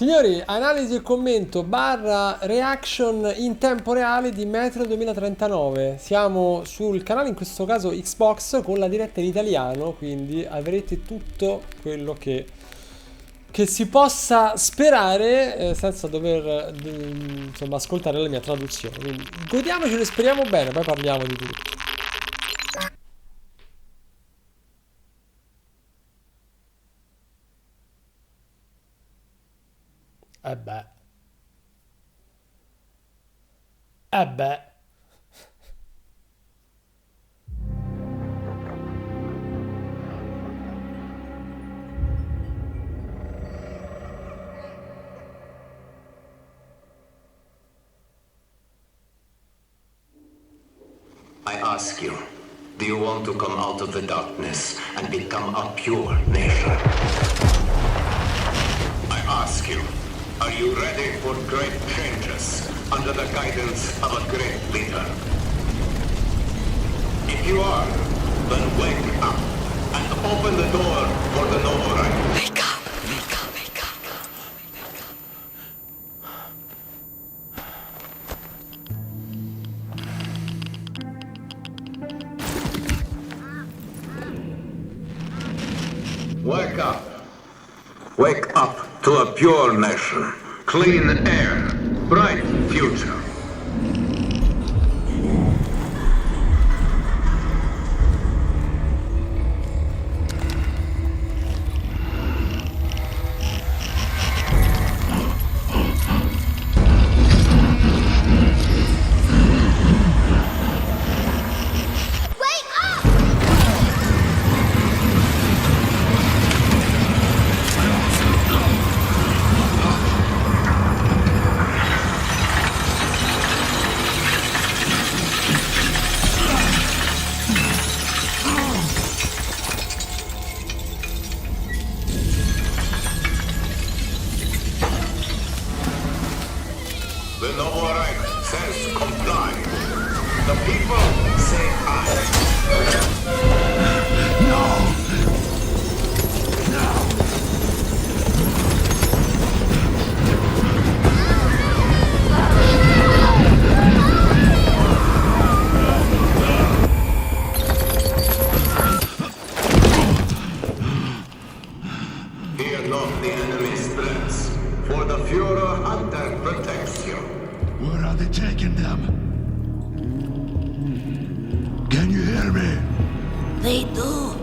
Signori, analisi e commento barra reaction in tempo reale di Metro 2039. Siamo sul canale, in questo caso Xbox, con la diretta in italiano, quindi avrete tutto quello che si possa sperare senza dover insomma, ascoltare la mia traduzione. Quindi godiamocelo e speriamo bene, poi parliamo di tutto. Eh beh. Eh beh. I ask you, do you want to come out of the darkness and become a pure nation? I ask you, are you ready for great changes under the guidance of a great leader? If you are, then wake up and open the door for the noble right. Wake up, wake up, wake up. Wake up. Wake up to a pure nation. Clean air. Bright future. The noble right says comply. The people say aye. Fear not the enemy's threats, for the Führer Hunter protects you. Where are they taking them? Can you hear me? They do.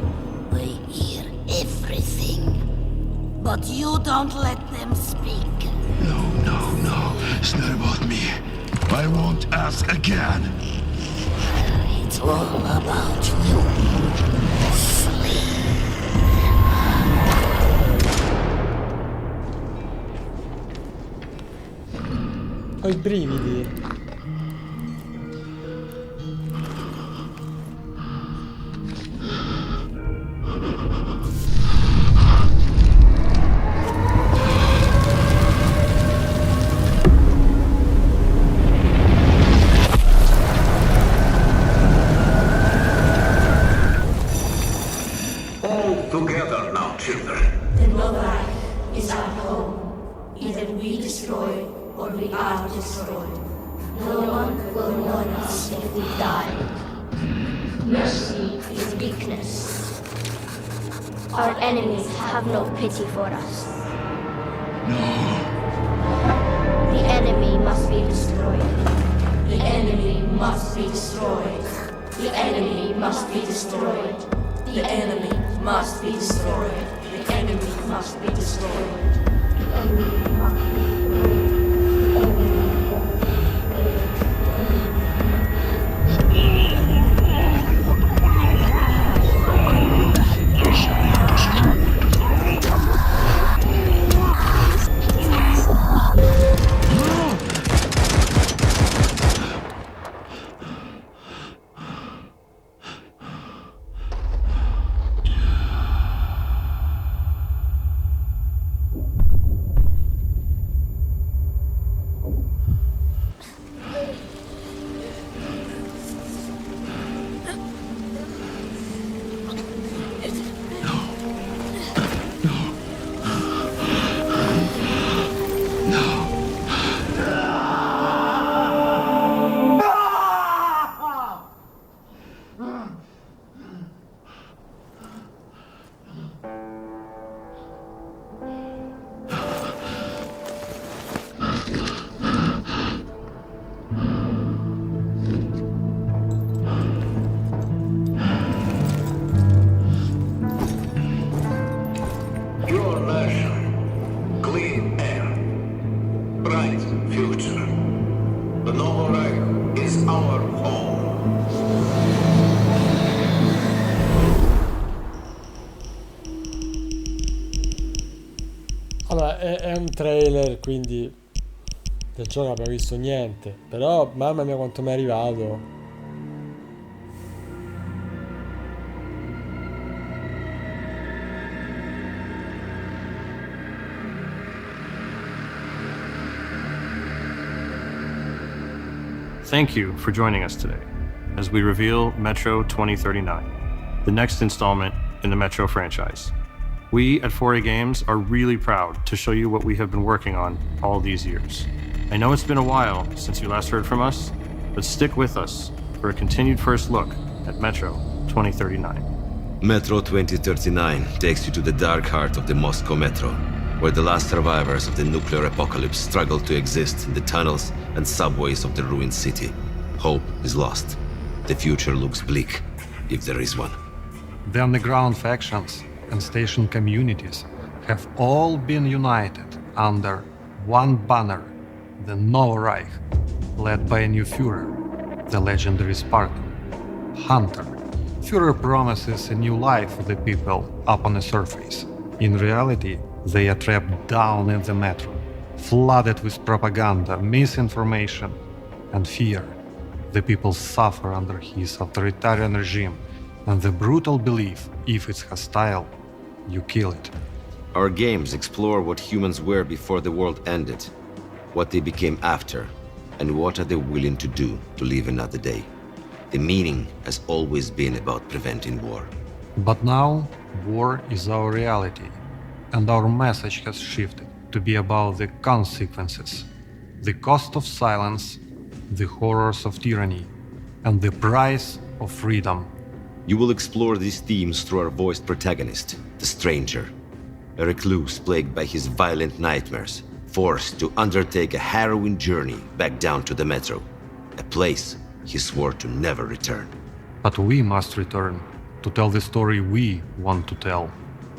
We hear everything. But you don't let them speak. No. It's not about me. I won't ask again. It's all about you. Sleep. Ho i brividi. All together now, children. The Novak is our home. Either we destroy or we are destroyed. No one will mourn us if we die. Mercy is weakness. Our enemies have no pity for us. The enemy must be destroyed. The enemy must be destroyed. The enemy must be destroyed. The enemy must be destroyed. The enemy must be destroyed. The enemy must be destroyed. bright future. The Novo Reich is our home. Allora, è un trailer, quindi del gioco non abbiamo visto niente. Però, mamma mia quanto mi è arrivato. Thank you for joining us today as we reveal Metro 2039, the next installment in the Metro franchise. We at 4A Games are really proud to show you what we have been working on all these years. I know it's been a while since you last heard from us, but stick with us for a continued first look at Metro 2039. Metro 2039 takes you to the dark heart of the Moscow Metro, where the last survivors of the nuclear apocalypse struggle to exist in the tunnels and subways of the ruined city. Hope is lost. The future looks bleak, if there is one. The underground factions and station communities have all been united under one banner, the Novo Reich, led by a new Führer, the legendary Spartan, Hunter. Führer promises a new life for the people up on the surface. In reality, they are trapped down in the metro, flooded with propaganda, misinformation, and fear. The people suffer under his authoritarian regime and the brutal belief, if it's hostile, you kill it. Our games explore what humans were before the world ended, what they became after, and what are they willing to do to live another day. The meaning has always been about preventing war. But now, war is our reality, and our message has shifted to be about the consequences, the cost of silence, the horrors of tyranny, and the price of freedom. You will explore these themes through our voiced protagonist, the Stranger, a recluse plagued by his violent nightmares, forced to undertake a harrowing journey back down to the metro, a place he swore to never return. But we must return to tell the story we want to tell.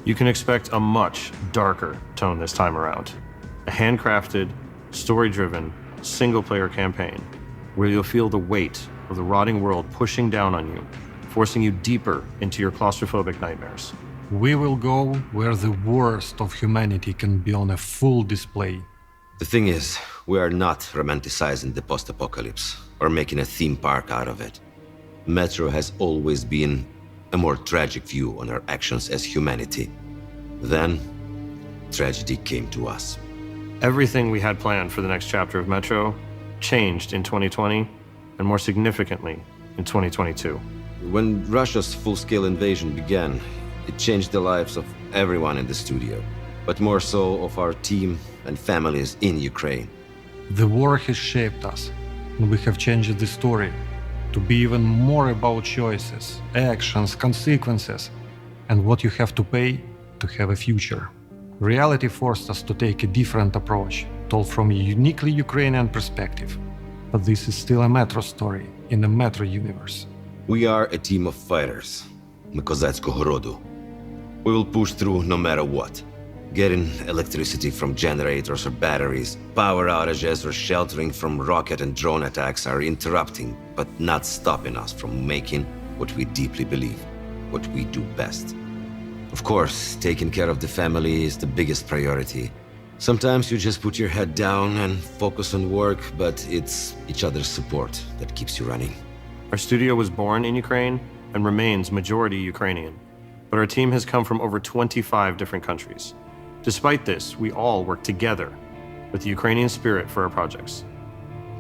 You can expect a much darker tone this time around. A handcrafted, story-driven, single-player campaign where you'll feel the weight of the rotting world pushing down on you, forcing you deeper into your claustrophobic nightmares. We will go where the worst of humanity can be on a full display. The thing is, we are not romanticizing the post-apocalypse or making a theme park out of it. Metro has always been a more tragic view on our actions as humanity. Then, tragedy came to us. Everything we had planned for the next chapter of Metro changed in 2020, and more significantly, in 2022. When Russia's full-scale invasion began, it changed the lives of everyone in the studio, but more so of our team and families in Ukraine. The war has shaped us, and we have changed the story to be even more about choices, actions, consequences, and what you have to pay to have a future. Reality forced us to take a different approach, told from a uniquely Ukrainian perspective. But this is still a Metro story in the Metro universe. We are a team of fighters, Kозацького роду. We will push through no matter what. Getting electricity from generators or batteries, power outages or sheltering from rocket and drone attacks are interrupting, but not stopping us from making what we deeply believe, what we do best. Of course, taking care of the family is the biggest priority. Sometimes you just put your head down and focus on work, but it's each other's support that keeps you running. Our studio was born in Ukraine and remains majority Ukrainian, but our team has come from over 25 different countries. Despite this, we all work together with the Ukrainian spirit for our projects.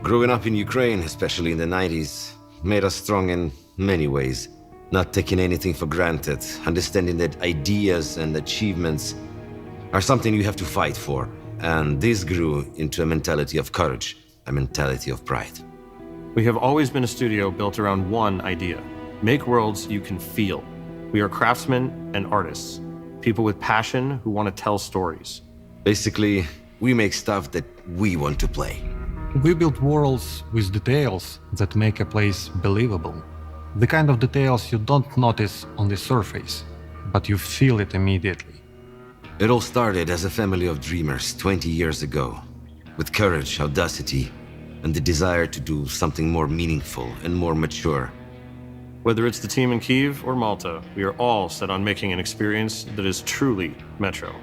Growing up in Ukraine, especially in the 90s, made us strong in many ways. Not taking anything for granted, understanding that ideas and achievements are something you have to fight for. And this grew into a mentality of courage, a mentality of pride. We have always been a studio built around one idea: make worlds you can feel. We are craftsmen and artists, people with passion who want to tell stories. Basically, we make stuff that we want to play. We build worlds with details that make a place believable. The kind of details you don't notice on the surface, but you feel it immediately. It all started as a family of dreamers 20 years ago. with courage, audacity, and the desire to do something more meaningful and more mature. Whether it's the team in Kyiv or Malta, we are all set on making an experience that is truly Metro.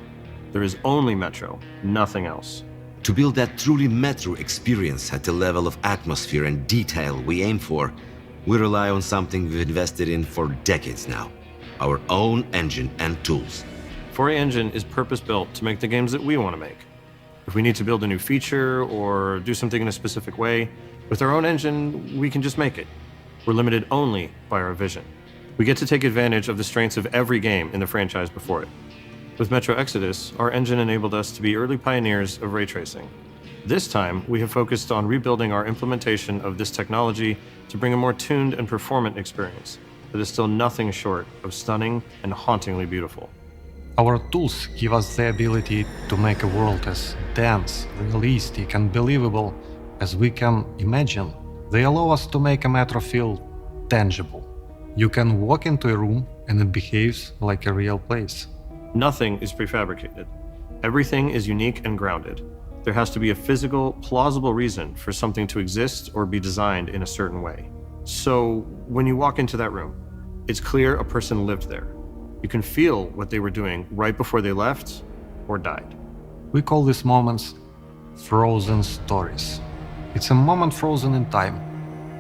There is only Metro, nothing else. To build that truly Metro experience at the level of atmosphere and detail we aim for, we rely on something we've invested in for decades now. Our own engine and tools. 4A Engine is purpose-built to make the games that we want to make. If we need to build a new feature or do something in a specific way, with our own engine, we can just make it. We're limited only by our vision. We get to take advantage of the strengths of every game in the franchise before it. With Metro Exodus, our engine enabled us to be early pioneers of ray tracing. This time, we have focused on rebuilding our implementation of this technology to bring a more tuned and performant experience that is still nothing short of stunning and hauntingly beautiful. Our tools give us the ability to make a world as dense, realistic, and believable as we can imagine. They allow us to make a Metro feel tangible. You can walk into a room and it behaves like a real place. Nothing is prefabricated. Everything is unique and grounded. There has to be a physical, plausible reason for something to exist or be designed in a certain way. So, when you walk into that room, it's clear a person lived there. You can feel what they were doing right before they left or died. We call these moments frozen stories. It's a moment frozen in time.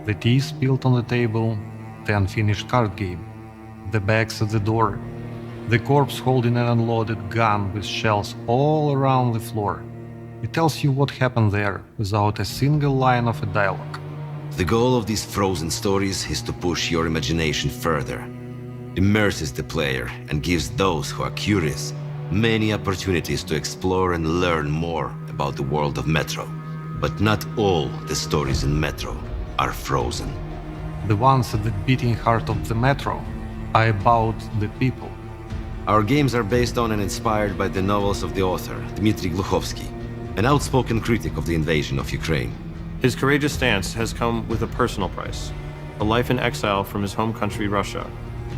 The tea spilled on the table, the unfinished card game, the bags at the door, the corpse holding an unloaded gun with shells all around the floor. It tells you what happened there without a single line of a dialogue. The goal of these frozen stories is to push your imagination further, immerses the player, and gives those who are curious many opportunities to explore and learn more about the world of Metro. But not all the stories in Metro are frozen. The ones at the beating heart of the Metro are about the people. Our games are based on and inspired by the novels of the author, Dmitry Gluchovsky, an outspoken critic of the invasion of Ukraine. His courageous stance has come with a personal price, a life in exile from his home country, Russia,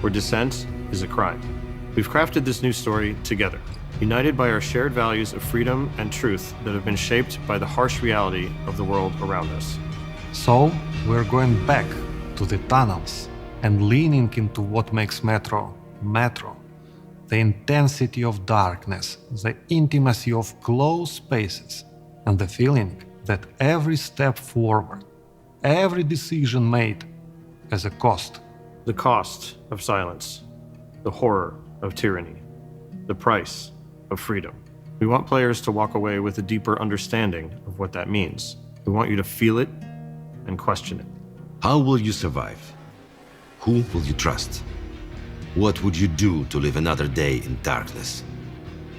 where dissent is a crime. We've crafted this new story together, united by our shared values of freedom and truth that have been shaped by the harsh reality of the world around us. So, we're going back to the tunnels and leaning into what makes Metro, Metro. The intensity of darkness, the intimacy of closed spaces, and the feeling that every step forward, every decision made, has a cost. The cost of silence, the horror of tyranny, the price of freedom. We want players to walk away with a deeper understanding of what that means. We want you to feel it and question it. How will you survive? Who will you trust? What would you do to live another day in darkness?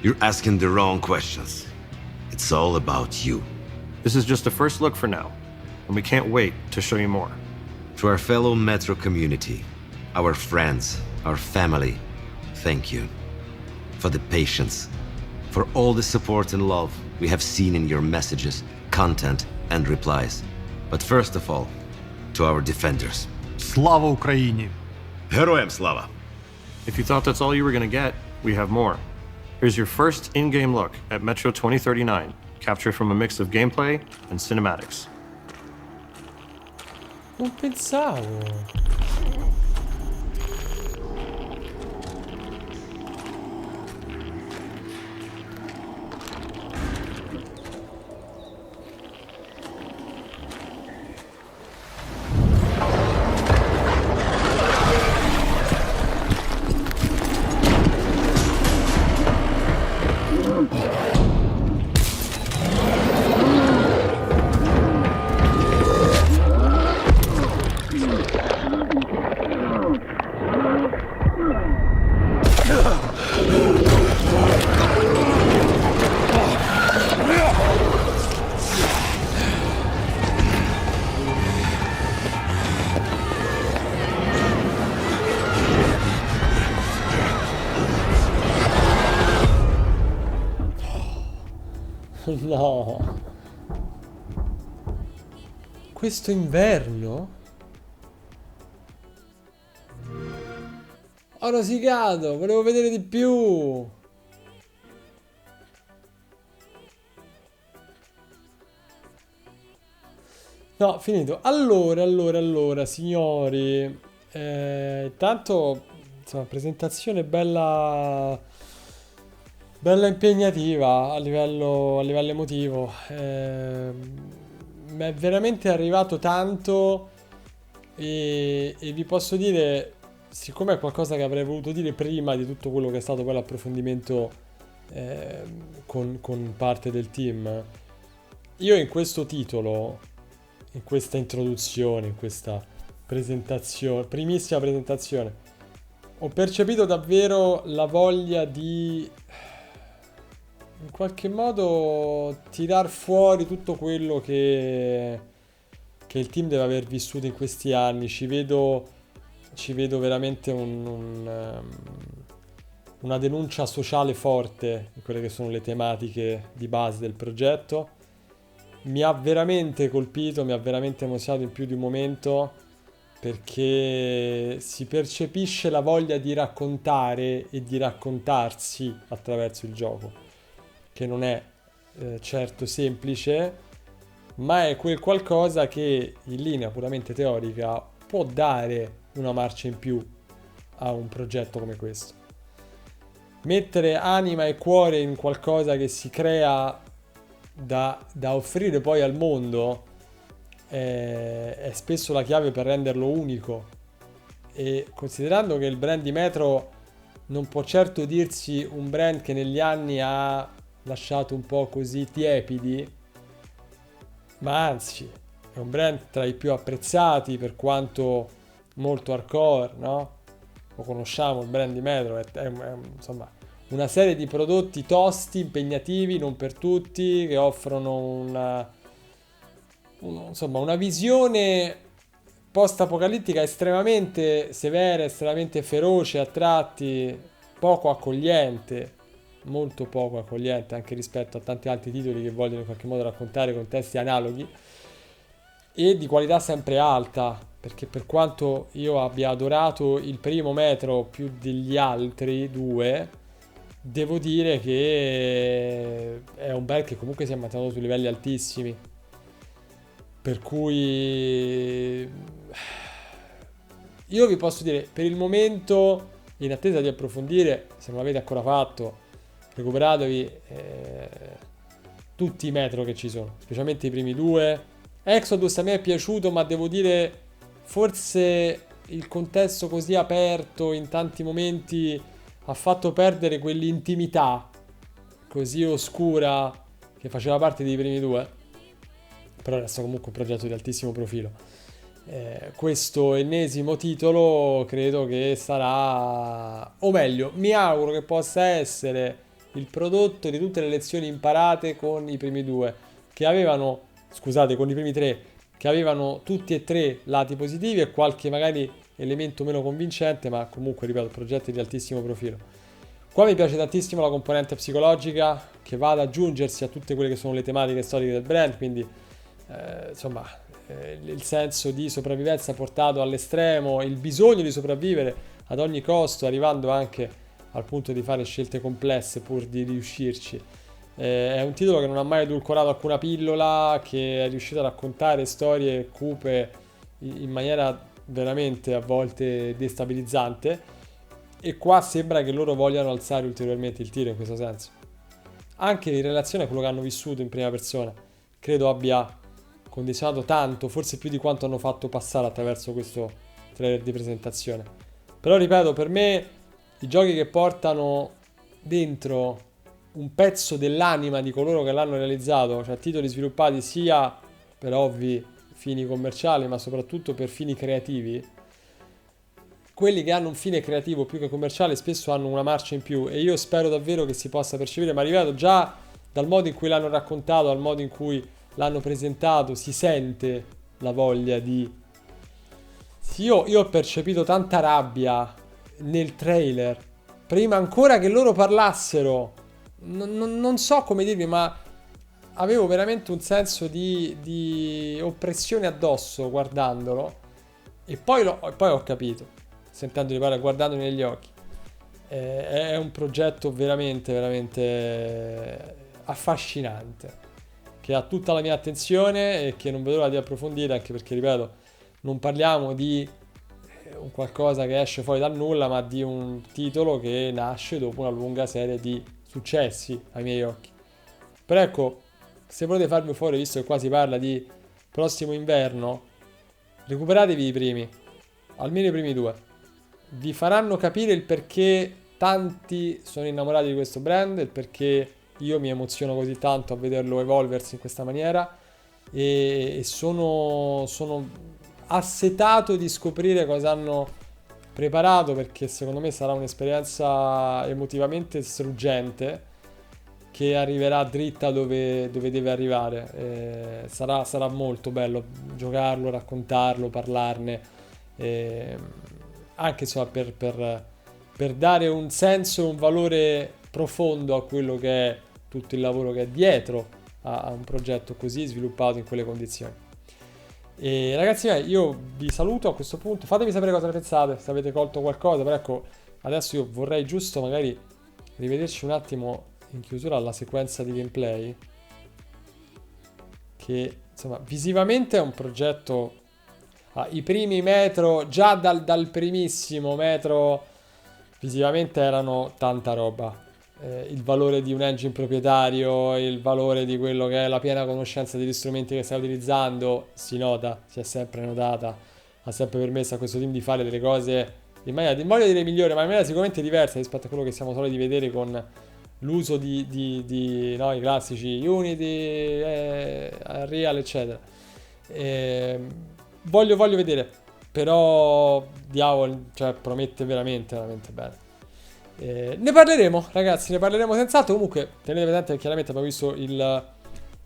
You're asking the wrong questions. It's all about you. This is just a first look for now, and we can't wait to show you more. To our fellow Metro community, our friends, our family, thank you. For the patience, for all the support and love we have seen in your messages, content, and replies. But first of all, to our defenders. Слава Україні! Героям слава! If you thought that's all you were going to get, we have more. Here's your first in-game look at Metro 2039, captured from a mix of gameplay and cinematics. Non pensavo. No. Questo inverno? Ho rosicato, volevo vedere di più. No, finito. Allora, signori. Intanto, insomma, presentazione bella impegnativa a livello emotivo. Mi è veramente arrivato tanto e vi posso dire, siccome è qualcosa che avrei voluto dire prima di tutto quello che è stato poi l'approfondimento con parte del team, io in questo titolo, in questa introduzione, in questa presentazione, primissima presentazione, ho percepito davvero la voglia di in qualche modo tirar fuori tutto quello che il team deve aver vissuto in questi anni. Ci vedo veramente una denuncia sociale forte di quelle che sono le tematiche di base del progetto. Mi ha veramente colpito, mi ha veramente emozionato in più di un momento, perché si percepisce la voglia di raccontare e di raccontarsi attraverso il gioco, che non è certo semplice, ma è quel qualcosa che in linea puramente teorica può dare una marcia in più a un progetto come questo. Mettere anima e cuore in qualcosa che si crea da offrire poi al mondo è spesso la chiave per renderlo unico, e considerando che il brand di Metro non può certo dirsi un brand che negli anni ha lasciato un po' così tiepidi, ma anzi è un brand tra i più apprezzati, per quanto molto hardcore, no? Lo conosciamo, il brand di Metro è insomma una serie di prodotti tosti, impegnativi, non per tutti, che offrono una visione post-apocalittica estremamente severa, estremamente feroce a tratti, poco accogliente, molto poco accogliente anche rispetto a tanti altri titoli che vogliono in qualche modo raccontare contesti analoghi, e di qualità sempre alta, perché per quanto io abbia adorato il primo Metro più degli altri due, devo dire che è un brand che comunque si è mantenuto su livelli altissimi, per cui io vi posso dire, per il momento, in attesa di approfondire, se non l'avete ancora fatto, recuperatevi tutti i Metro che ci sono, specialmente i primi due. Exodus a me è piaciuto, ma devo dire, forse il contesto così aperto in tanti momenti ha fatto perdere quell'intimità così oscura che faceva parte dei primi due, però resta comunque un progetto di altissimo profilo. Questo ennesimo titolo credo che sarà, o meglio, mi auguro che possa essere il prodotto di tutte le lezioni imparate con i primi due, che avevano, scusate, con i primi tre, che avevano tutti e tre lati positivi e qualche magari elemento meno convincente, ma comunque, ripeto, progetti di altissimo profilo. Qua mi piace tantissimo la componente psicologica, che va ad aggiungersi a tutte quelle che sono le tematiche storiche del brand, quindi il senso di sopravvivenza portato all'estremo, il bisogno di sopravvivere ad ogni costo, arrivando anche al punto di fare scelte complesse pur di riuscirci. È un titolo che non ha mai edulcorato alcuna pillola, che è riuscito a raccontare storie cupe in maniera veramente a volte destabilizzante, e qua sembra che loro vogliano alzare ulteriormente il tiro in questo senso, anche in relazione a quello che hanno vissuto in prima persona. Credo abbia condizionato tanto, forse più di quanto hanno fatto passare attraverso questo trailer di presentazione. Però ripeto, per me i giochi che portano dentro un pezzo dell'anima di coloro che l'hanno realizzato, cioè titoli sviluppati sia per ovvi fini commerciali ma soprattutto per fini creativi, quelli che hanno un fine creativo più che commerciale spesso hanno una marcia in più, e io spero davvero che si possa percepire, ma ripeto, già dal modo in cui l'hanno raccontato, dal modo in cui l'hanno presentato, si sente la voglia di... Sì, io ho percepito tanta rabbia nel trailer, prima ancora che loro parlassero. Non so come dirvi, ma avevo veramente un senso di oppressione addosso guardandolo, e poi ho capito, sentendoli parlare, guardandoli negli occhi. È un progetto veramente, veramente affascinante, che ha tutta la mia attenzione e che non vedo l'ora di approfondire, anche perché, ripeto, non parliamo di un qualcosa che esce fuori dal nulla, ma di un titolo che nasce dopo una lunga serie di successi ai miei occhi. Però ecco, se volete farvi fuori, visto che qua si parla di prossimo inverno, recuperatevi i primi, almeno i primi 2. Vi faranno capire il perché tanti sono innamorati di questo brand, il perché io mi emoziono così tanto a vederlo evolversi in questa maniera, e sono assetato di scoprire cosa hanno preparato, perché secondo me sarà un'esperienza emotivamente struggente che arriverà dritta dove deve arrivare. Sarà molto bello giocarlo, raccontarlo, parlarne, anche insomma per dare un senso e un valore profondo a quello che è tutto il lavoro che è dietro a un progetto così sviluppato in quelle condizioni. E ragazzi, io vi saluto a questo punto. Fatemi sapere cosa ne pensate, se avete colto qualcosa. Però ecco, adesso io vorrei giusto magari rivederci un attimo in chiusura alla sequenza di gameplay, che insomma visivamente è un progetto. I primi Metro, già dal primissimo Metro, visivamente erano tanta roba. Il valore di un engine proprietario, il valore di quello che è la piena conoscenza degli strumenti che stai utilizzando, si nota, si è sempre notata, ha sempre permesso a questo team di fare delle cose in maniera, non voglio dire migliore, ma in maniera sicuramente diversa rispetto a quello che siamo soliti vedere con l'uso di no, i classici Unity, Unreal, eccetera. Voglio vedere, però diavolo, cioè promette veramente bene. Ne parleremo, ragazzi, ne parleremo senz'altro. Comunque tenete presente che chiaramente abbiamo visto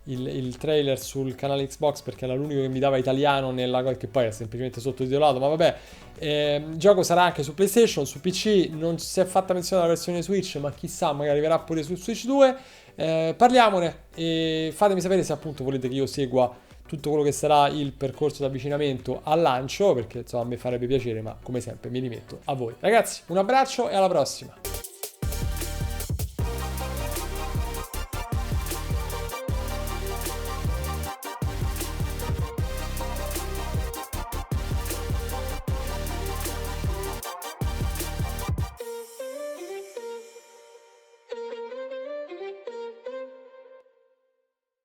il trailer sul canale Xbox, perché era l'unico che mi dava italiano nella, che poi è semplicemente sottotitolato, ma vabbè. Il gioco sarà anche su PlayStation, su PC, non si è fatta menzione della versione Switch, ma chissà, magari arriverà pure su Switch 2. Parliamone e fatemi sapere se appunto volete che io segua tutto quello che sarà il percorso di avvicinamento al lancio, perché insomma a me farebbe piacere, ma come sempre mi rimetto a voi. Ragazzi, un abbraccio e alla prossima!